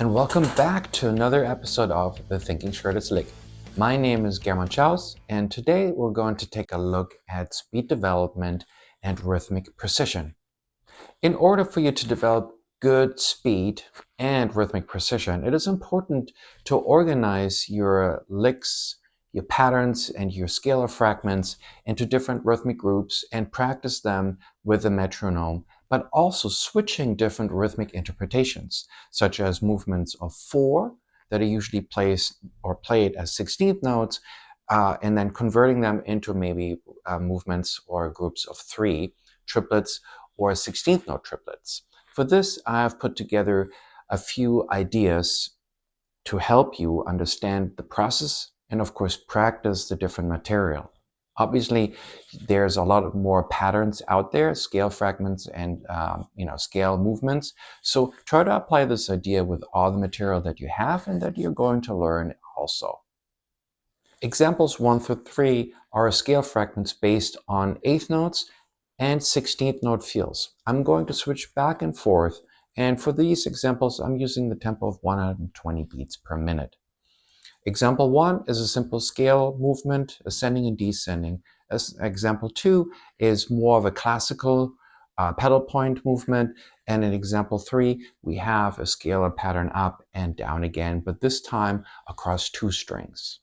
and welcome back to another episode of the Thinking Shredders Lick. My name is Schauss, and today we're going to take a look at speed development and rhythmic precision. In order for you to develop good speed and rhythmic precision, it is important to organize your licks, your patterns, and your scalar fragments into different rhythmic groups and practice them with a metronome, but also switching different rhythmic interpretations, such as movements of 4 that are usually played as 16th notes, and then converting them into maybe movements or groups of 3 triplets or 16th note triplets. For this, I have put together a few ideas to help you understand the process and, of course, practice the different material. Obviously, there's a lot more patterns out there, scale fragments and scale movements. So try to apply this idea with all the material that you have and that you're going to learn also. Examples 1 through 3 are scale fragments based on 8th notes and 16th note feels. I'm going to switch back and forth, and for these examples, I'm using the tempo of 120 beats per minute. Example 1 is a simple scale movement, ascending and descending. Example 2 is more of a classical pedal point movement. And in example 3, we have a scalar pattern up and down again, but this time across 2 strings.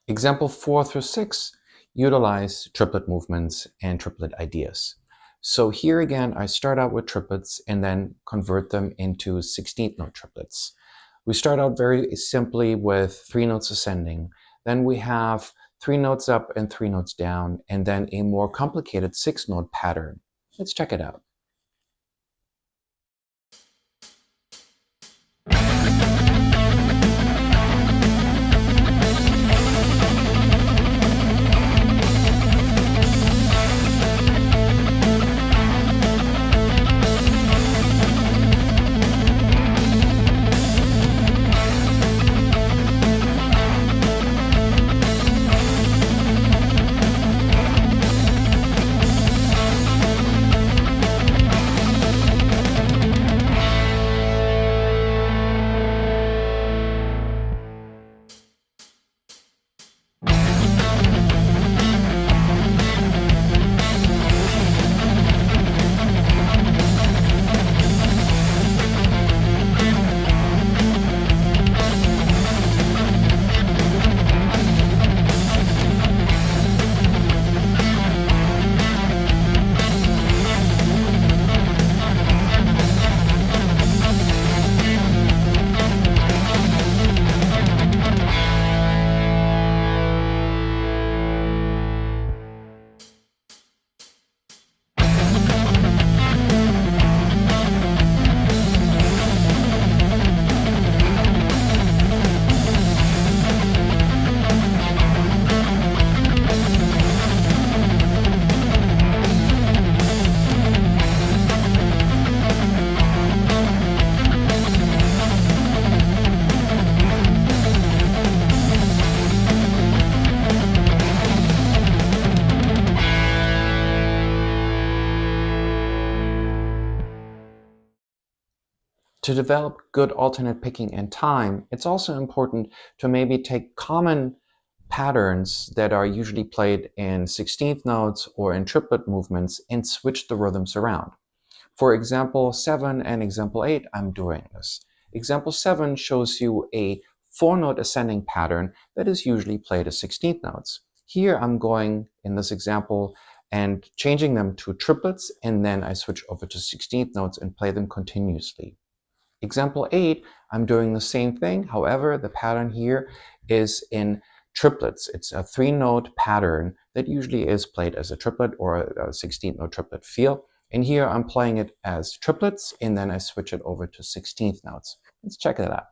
Example 4 through 6 utilize triplet movements and triplet ideas. So here again, I start out with triplets and then convert them into 16th note triplets. We start out very simply with 3 notes ascending. Then we have 3 notes up and 3 notes down, and then a more complicated 6-note pattern. Let's check it out. To develop good alternate picking and time, it's also important to maybe take common patterns that are usually played in 16th notes or in triplet movements and switch the rhythms around. For example 7 and example 8, I'm doing this. Example 7 shows you a 4-note ascending pattern that is usually played as 16th notes. Here I'm going, in this example, and changing them to triplets, and then I switch over to 16th notes and play them continuously. Example 8, I'm doing the same thing. However, the pattern here is in triplets. It's a 3-note pattern that usually is played as a triplet or a 16th-note triplet feel. And here I'm playing it as triplets, and then I switch it over to 16th notes. Let's check it out.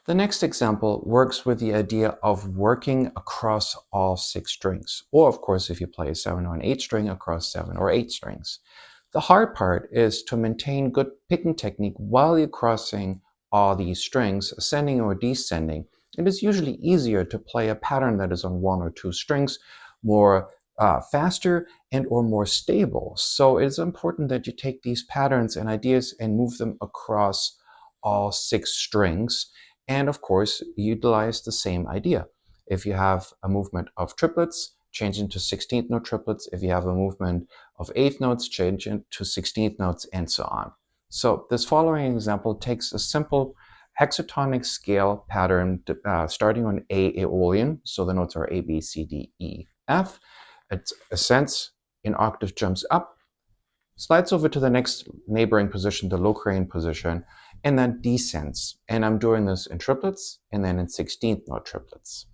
The next example works with the idea of working across all 6 strings, or of course if you play a 7 or an 8 string, across 7 or 8 strings. The hard part is to maintain good picking technique while you're crossing all these strings, ascending or descending. It is usually easier to play a pattern that is on 1 or 2 strings, more faster and or more stable. So it's important that you take these patterns and ideas and move them across all 6 strings. And of course, utilize the same idea. If you have a movement of triplets, change into 16th note triplets. If you have a movement of 8th notes, change into 16th notes, and so on. So this following example takes a simple hexatonic scale pattern starting on A Aeolian. So the notes are A, B, C, D, E, F. It ascends in octave, jumps up, slides over to the next neighboring position, the Locrian position, and then descends. And I'm doing this in triplets and then in 16th note triplets.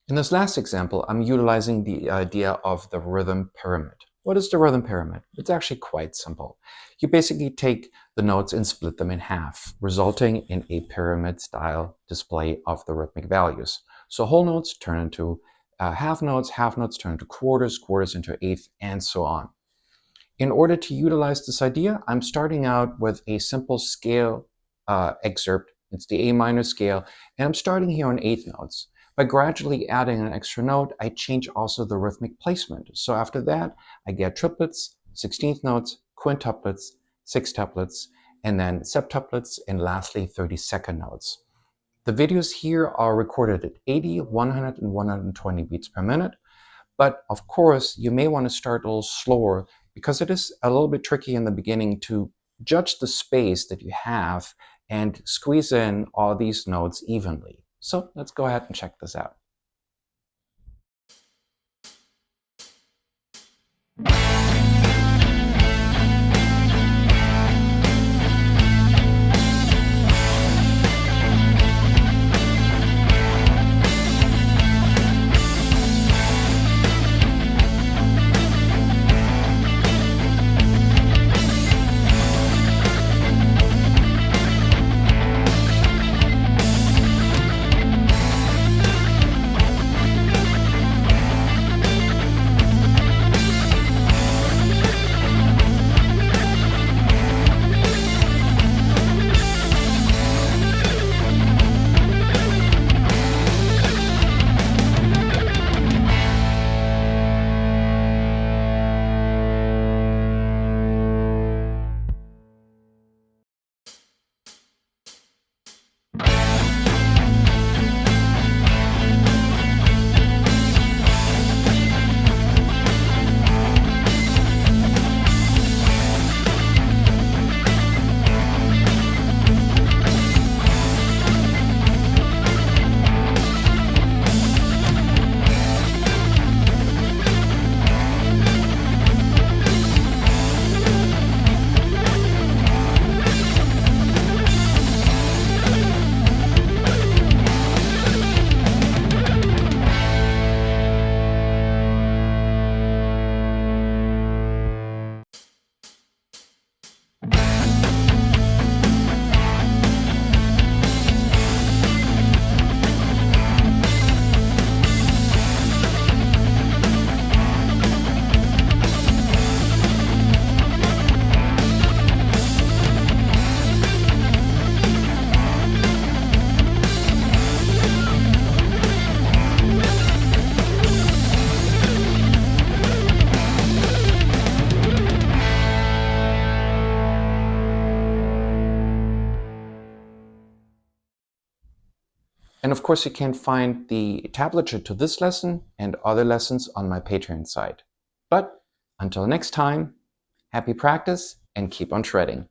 In this last example, I'm utilizing the idea of the rhythm pyramid. What is the rhythm pyramid? It's actually quite simple. You basically take the notes and split them in half, resulting in a pyramid-style display of the rhythmic values. So whole notes turn into half notes turn into quarters, quarters into eighth, and so on. In order to utilize this idea, I'm starting out with a simple scale excerpt. It's the A minor scale, and I'm starting here on eighth notes. By gradually adding an extra note, I change also the rhythmic placement. So after that, I get triplets, 16th notes, quintuplets, sextuplets, and then septuplets, and lastly 32nd notes. The videos here are recorded at 80, 100, and 120 beats per minute. But of course, you may want to start a little slower because it is a little bit tricky in the beginning to judge the space that you have and squeeze in all these notes evenly. So let's go ahead and check this out. And of course, you can find the tablature to this lesson and other lessons on my Patreon site. But until next time, happy practice and keep on shredding.